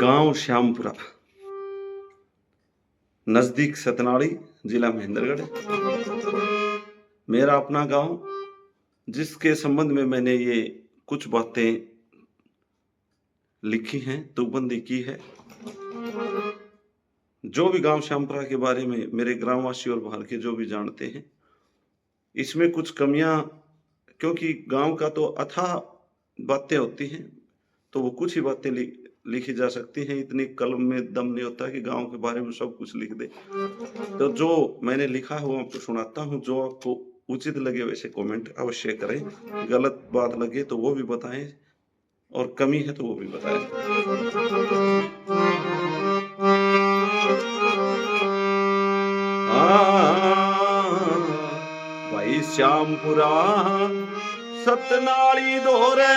गांव श्यामपुरा, नजदीक सतनाड़ी, जिला महेंद्रगढ़। मेरा अपना गांव, जिसके संबंध में मैंने ये कुछ बातें लिखी हैं, तुकबंदी की है। जो भी गांव श्यामपुरा के बारे में मेरे ग्रामवासी और बाहर के जो भी जानते हैं, इसमें कुछ कमियां, क्योंकि गांव का तो अथाह बातें होती हैं, तो वो कुछ ही बातें लिखी जा सकती हैं। इतनी कलम में दम नहीं होता कि गांव के बारे में सब कुछ लिख दे। तो जो मैंने लिखा है वो आपको सुनाता हूँ। जो आपको उचित लगे वैसे कमेंट अवश्य करें, गलत बात लगे तो वो भी बताएं, और कमी है तो वो भी बताएं। भाई श्यामपुरा सतनाड़ी दोरे,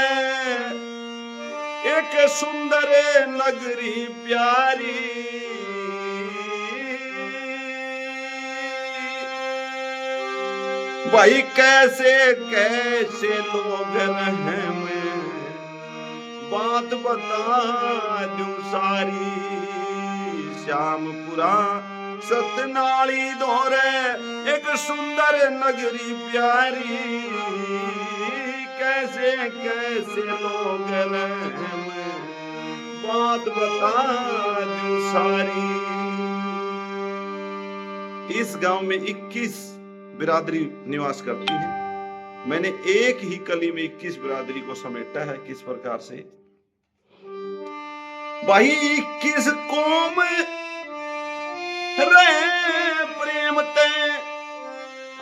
एक सुंदर नगरी प्यारी, भाई कैसे कैसे लोग रहे, मैं बात बता दूं सारी। श्यामपुरा सतनाड़ी दोरे, एक सुंदर नगरी प्यारी, कैसे कैसे लोग रहे, मैं बात बता दूं सारी। इस गांव में 21 बिरादरी निवास करती है। मैंने एक ही कली में 21 बिरादरी को समेटा है। किस प्रकार से? भाई 21 कौम रहे प्रेम ते,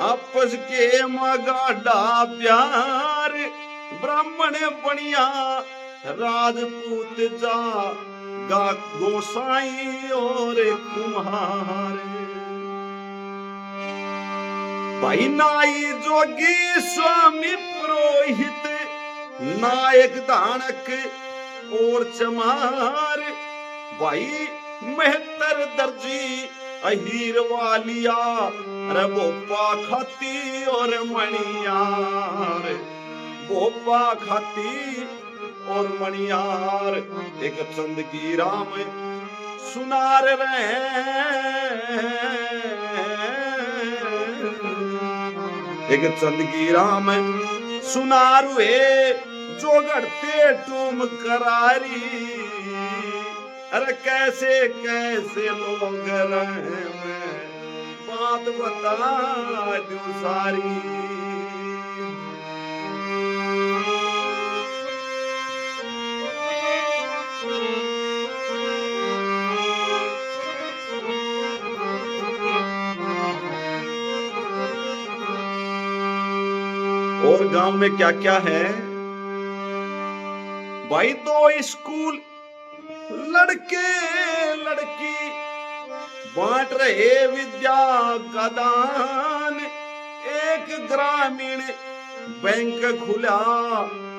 आपस के मगाड़ा प्यार, ब्राह्मण बनिया राजपूत जा गा गोसाई और कुम्हार। भाई नाई जोगी स्वामी पुरोहित, नायक दानक और चमार, भाई मेहतर दर्जी अहीर वालिया, अरे भोपा खाती और मणियार, भोपा खाती और मणियार। एक चंद की राम सुनार रहे, एक चंद की राम सुनार हुए, जो गढ़ते टूम करारी, अरे कैसे कैसे लोग रहे, मैं बात बता दूं सारी। और गांव में क्या क्या है भाई? 2 स्कूल, लड़के लड़की बांट रहे विद्या का दान, एक ग्रामीण बैंक खुला,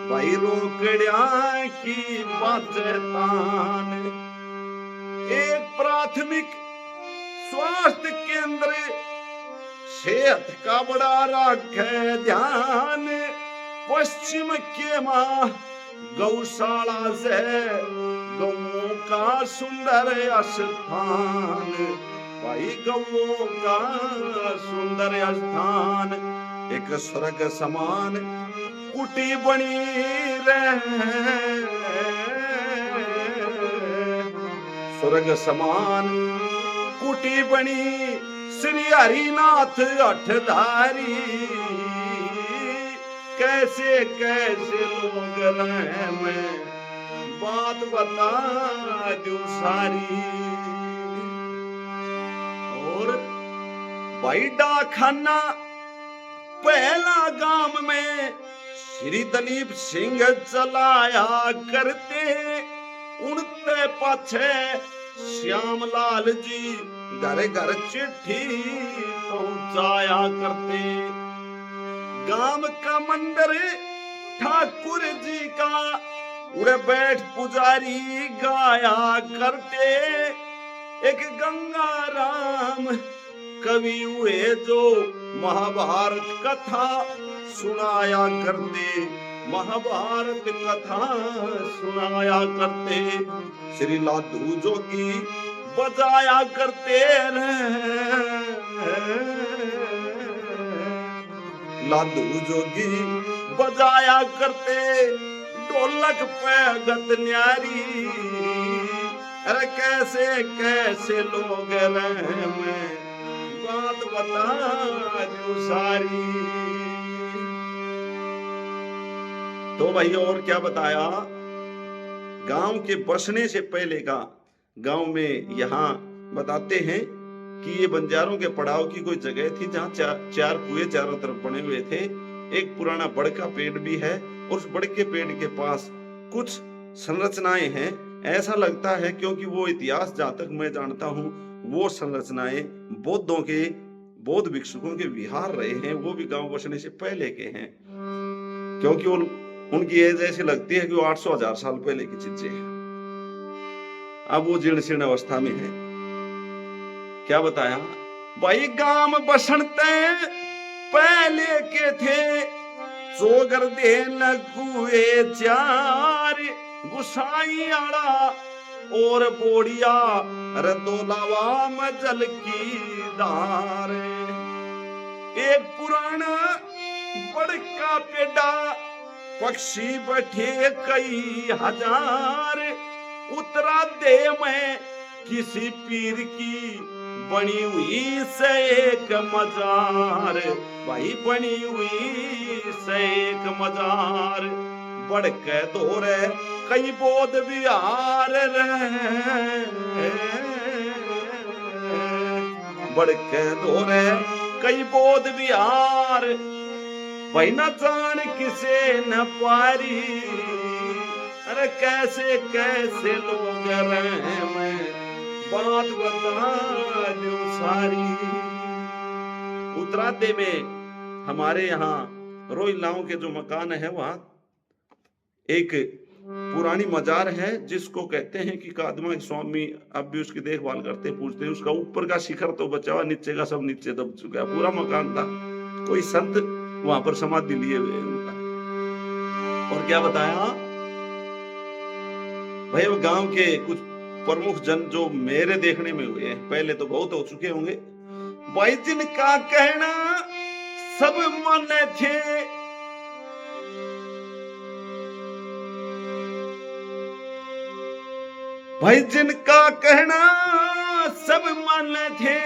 भाई रोकड़िया की बचतान, एक प्राथमिक स्वास्थ्य केंद्र, सेहत का बड़ा रखे ध्यान, पश्चिम के मां गौशाला से गौओं का सुंदर स्थान, भाई गौओं का सुंदर स्थान। एक स्वर्ग समान कुटी बनी रहे, स्वर्ग समान कुटी बनी, श्री हरिनाथ अठधारी, कैसे कैसे लोग रहे, मैं बात बता दूं सारी। और भाई डाकखाना पहला गांव में श्री दलीप सिंह चलाया करते, उनते पाछे श्यामलाल जी घर घर चिट्ठी पहुंचाया करते। गांव का मंदिर ठाकुर जी का, उड़े बैठ पुजारी गाया करते, एक गंगा राम कवि हुए जो महाभारत कथा सुनाया करते, महाभारत कथा सुनाया करते, श्री लाडू जोगी बजाया करते रे, लाडू जोगी बजाया करते, ढोलक पे गत न्यारी, अरे कैसे कैसे लोग रहे, मैं बात बता दूं सारी। तो भाई और क्या बताया, गांव के बसने से पहले का गांव में यहाँ बताते हैं कि ये बंजारों के पड़ाव की कोई जगह थी जहाँ चार कुएं चारों तरफ बने हुए थे। एक पुराना बड़ का पेड़ भी है और उस बड़ के पेड़ के पास कुछ संरचनाएं हैं। ऐसा लगता है क्योंकि वो इतिहास जहां तक मैं जानता हूँ वो संरचनाएं बौद्ध भिक्षुकों के विहार रहे हैं, वो भी गांव बसने से पहले के हैं, क्योंकि उनकी एज ऐसी लगती है कि वो 800,000 साल पहले की चीजें हैं। अब वो जीर्ण शीर्ण अवस्था में है। क्या बताया भाई, गांव बसनते पहले के थे, चोगर दे लगुए चार, गुसाई आड़ा और बोड़िया, रदोलावा मजल की दार। एक पुराना बड़का पेड़ा, पक्षी बैठे कई हजार, उतरा दे में किसी पीर की बनी हुई से एक मजार, भाई बनी हुई से एक मजार। बढ़ के दौरे कई बौद्ध विहार रे, बढ़ के दौरे कई बौद्ध विहार, भाई न जान किसे न पारी, अरे कैसे कैसे लोग रहे, मैं बात बता दूं सारी। उत्तरादे में हमारे यहाँ रोहिलाओं के जो मकान है वहां एक पुरानी मजार है जिसको कहते हैं कि कादमा के स्वामी अब भी उसकी देखभाल करते पूछते हैं। उसका ऊपर का शिखर तो बचा हुआ, नीचे का सब नीचे दब चुका है। पूरा मकान था, कोई संत वहां पर समाधि लिए हुए उनका। और क्या बताया भाई, वो गांव के कुछ प्रमुख जन जो मेरे देखने में हुए, पहले तो बहुत हो चुके होंगे भाई, जिनका कहना सब माने थे, भाई जिनका कहना सब माने थे,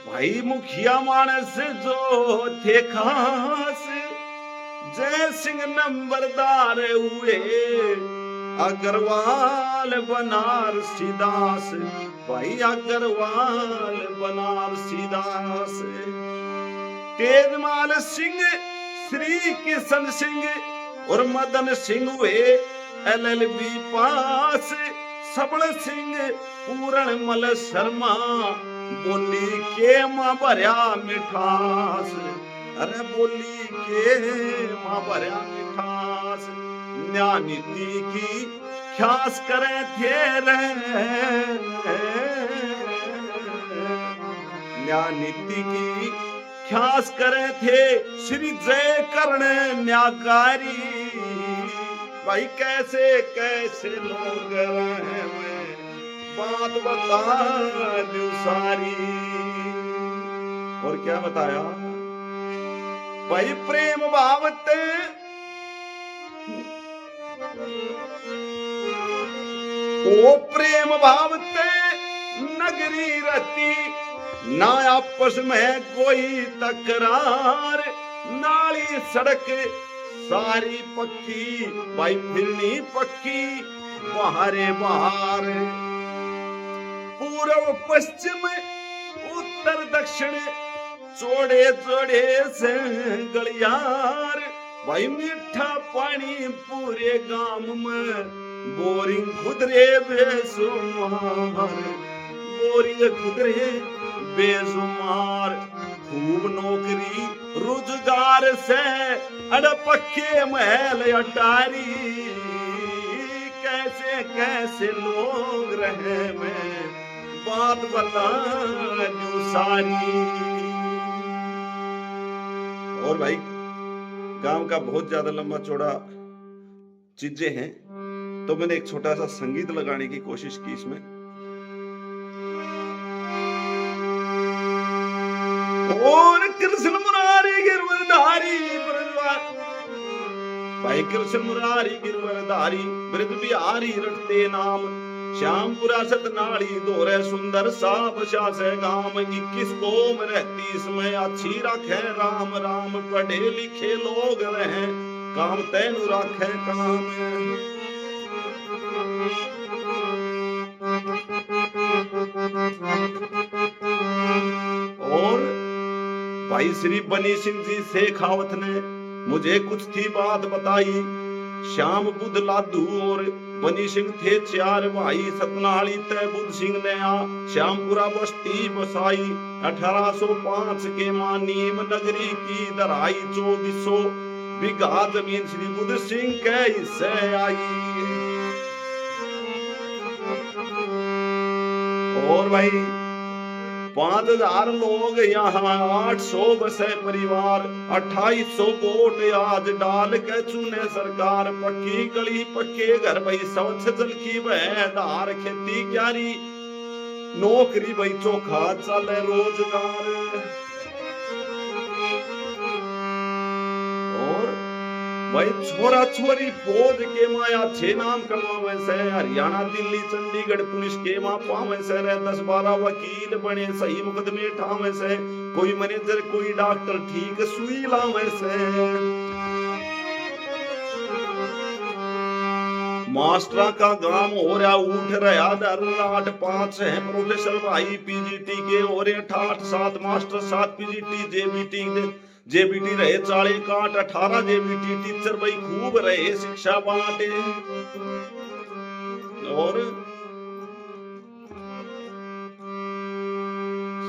भाई मुखिया मानस जो थे खास, जय सिंह नंबरदार हुए अग्रवाल बनारसी दास, भाई अग्रवाल बनारसी दास। तेजमाल सिंह, श्री किशन सिंह और मदन सिंह हुए LLB पास, सबल सिंह पूरण मल शर्मा बोली के मां भरिया मिठास, अरे बोली के मां भरिया मिठास। न्याय नीति की ख्यास करे थे रे, न्याय नीति की ख्यास करे थे श्री जय कर्ण न्याकारी, भाई कैसे कैसे लोग रहे, मैं बात बता दूं सारी। और क्या बताया भाई, प्रेम भावते ओ प्रेम भावते नगरी रहती, ना आपस में कोई तकरार, नाली सड़क सारी पक्की, भाई फिरनी पक्की बाहरे बाहर। पूर्व पश्चिम उत्तर दक्षिण जोड़े जोड़े से गलियार, भाई मीठा पानी पूरे गांव में, बोरिंग खुदरे बेसुमार, बोरिंग खुदरे बेसुमार। खूब नौकरी रोजगार से अड़ पक्के महल अटारी, कैसे कैसे लोग रहे, मैं बात बता दूं सारी। और भाई गांव का बहुत ज्यादा लंबा चौड़ा चीजें हैं, तो मैंने एक छोटा सा संगीत लगाने की कोशिश की इसमें। और कृष्ण मुरारी गिरवरधारी भाई, कृष्ण मुरारी गिरवरधारी ब्रज बिहारी रटते नाम, श्यामपुरा सतनाड़ी दोरे सुंदर सा बसा से गाम, 21 कौम रहती इसमें अच्छी रखे राम, राम पढ़े लिखे लोग रहे काम तैनु रखे काम। और भाई श्री बनी सिंह जी शेखावत ने मुझे कुछ थी बात बताई, श्याम बुद्ध लादू और बनी सिंह थे 4 भाई, सतनाली तय बुद्ध सिंह ने श्यामपुरा बस्ती बसाई, 1805 के मां नीम नगरी की दराई, 2400 बीघा जमीन श्री बुद्ध सिंह के हिस्से आई। और भाई 5000 लोग यहाँ, 800 बसे परिवार, 2800 वोट आज डाल के चुने सरकार, पक्की गली पक्के घर भाई, स्वच्छ जल की वह धार, खेती क्यारी नौकरी भाई, चोखा चले रोजगार। और भाई छोरा छोरी फौज के माया 6 नाम कमावे से, हरियाणा दिल्ली चंडीगढ़ पुलिस के मां पावे से, 10-12 वकील बने सही मुकदमे ठावे से, कोई मैनेजर कोई डॉक्टर ठीक सुई लावे से। मास्टरा का गांव हो रहा उठ रहा दर 8-5 है प्रोफेसर भाई, पीजीटी के हो रहे 8-7 मास्टर, 7 पीजीटी जेबीटी रहे 40 काट, 18 जेबीटी टीचर भाई खूब रहे शिक्षा बांटे। और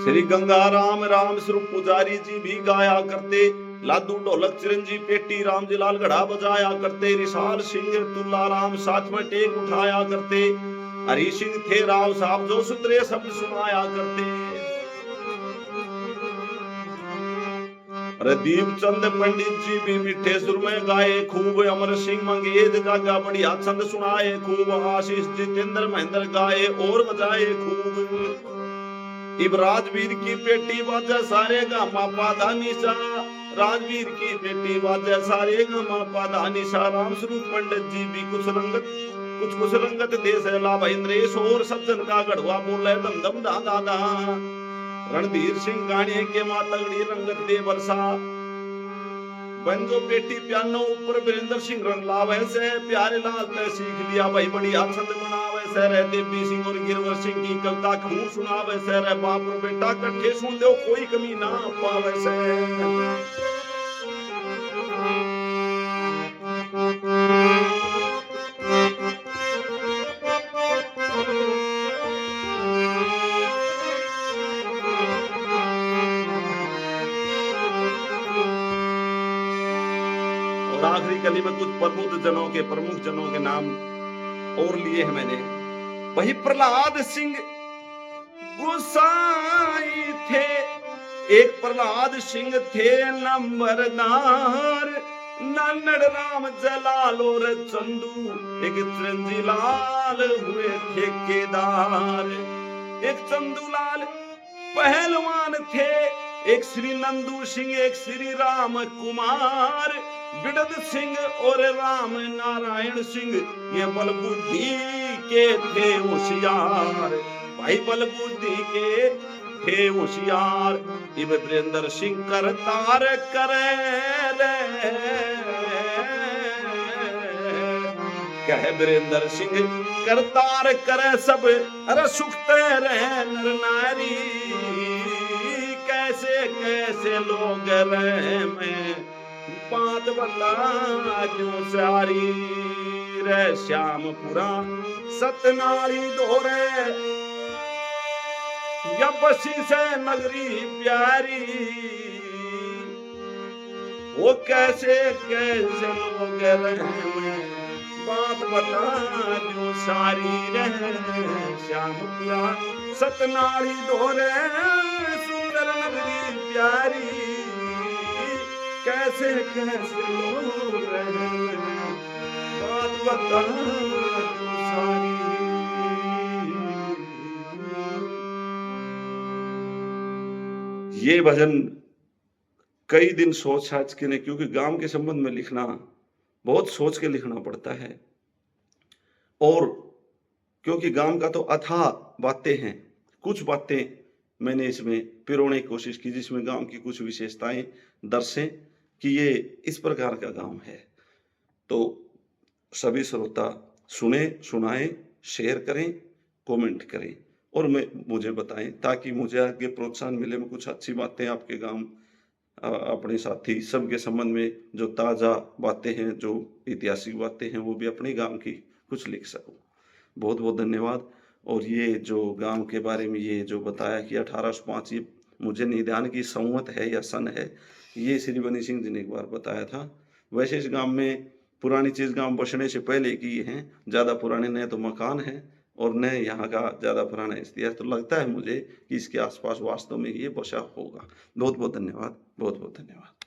श्री गंगाराम राम स्वरूप पुजारी जी भी गाया करते, लादू ढोलक चिरंजी पेटी रामजी लाल गढ़ा बजाया करते, रिसाल सिंह तुल्लाराम साथ में टेक उठाया करते, हरि सिंह थे राव साहब जो सुतरे शब्द सुनाया करते। दीप चंद पंडित जी भी मीठे सुर में गाए खूब, अमर सिंह मंगेज गागा बढ़िया छंद सुनाए खूब, आशीष जितेंद्र महेंद्र गाए और बजाए खूब। इब राजवीर की पेटी बाजा सारे गामा पादा निशा, राजवीर की पेटी बाजा सारे गामा पादा निशा, राम स्वरूप पंडित जी भी कुछ रंगत दे से लाभ इंद्रेश और सज्जन का गढ़वा बोले दम दम दा दा दा। रणधीर सिंह गाने के मां तगड़ी रंगत दे बरसा, बंजो पेटी पियानो ऊपर वीरेंद्र सिंह रंग लावे से, प्यारे लाल ते सीख लिया भाई बढ़िया छंद बनावे से, रे देवी सिंह और गिरवर सिंह की कविता खूब सुनावे से, रे बाप रो बेटा कट्ठे सुन दो कोई कमी ना पावे से। और आखिरी कली में कुछ प्रमुख जनों के नाम और लिए हैं मैंने। वही प्रहलाद सिंह गोसाई थे, एक प्रहलाद सिंह थे नंबरदार, नानड़ राम जलाल और चंदू एक चिरंजी लाल हुए ठेकेदार, एक चंदूलाल पहलवान थे, एक श्री नंदू सिंह एक श्री राम कुमार, बिडद सिंह और राम नारायण सिंह ये बलबुद्धि के थे होशियार, भाई बलबुद्धि के थे होशियार। इब वीरेंद्र सिंह करतार करे कह वीरेंद्र सिंह करतार करे सब अरे सुखते रहे नर नारी, कैसे कैसे लोग रहे में बात बता क्यों सारी, रे श्यामपुरा सतनाली दोरे या बसी से नगरी प्यारी, वो कैसे कैसे लोग रहे बात बता क्यों सारी, रहे श्यामपुरा सतनाली दोरे सुंदर नगरी प्यारी, कैसे कैसे लोग रहते हैं, बात बता तू सारी। ये भजन कई दिन सोच साच के ने, क्योंकि गाँव के संबंध में लिखना बहुत सोच के लिखना पड़ता है, और क्योंकि गाँव का तो अथाह बातें हैं, कुछ बातें मैंने इसमें पिरोने की कोशिश की जिसमें गाँव की कुछ विशेषताएँ दर्शें कि ये इस प्रकार का गाँव है। तो सभी श्रोता सुनें, सुनाएँ, शेयर करें, कमेंट करें और मुझे बताएँ ताकि मुझे आगे प्रोत्साहन मिले, मैं कुछ अच्छी बातें आपके गाँव अपने साथी सबके संबंध में जो ताज़ा बातें हैं, जो ऐतिहासिक बातें हैं, वो भी अपने गाँव की कुछ लिख सकूँ। बहुत-बहुत धन्यवाद। और ये जो गाँव के बारे में ये जो बताया कि 1805, ये मुझे नहीं ध्यान कि संवत है या सन है, ये श्री बनी सिंह जी ने एक बार बताया था। वैसे इस गाँव में पुरानी चीज़ गाँव बसने से पहले की हैं, ज़्यादा पुराने न तो मकान हैं और न यहाँ का ज़्यादा पुराना इतिहास, तो लगता है मुझे कि इसके आस-पास वास्तव में ये बसा होगा। बहुत-बहुत धन्यवाद, बहुत-बहुत धन्यवाद।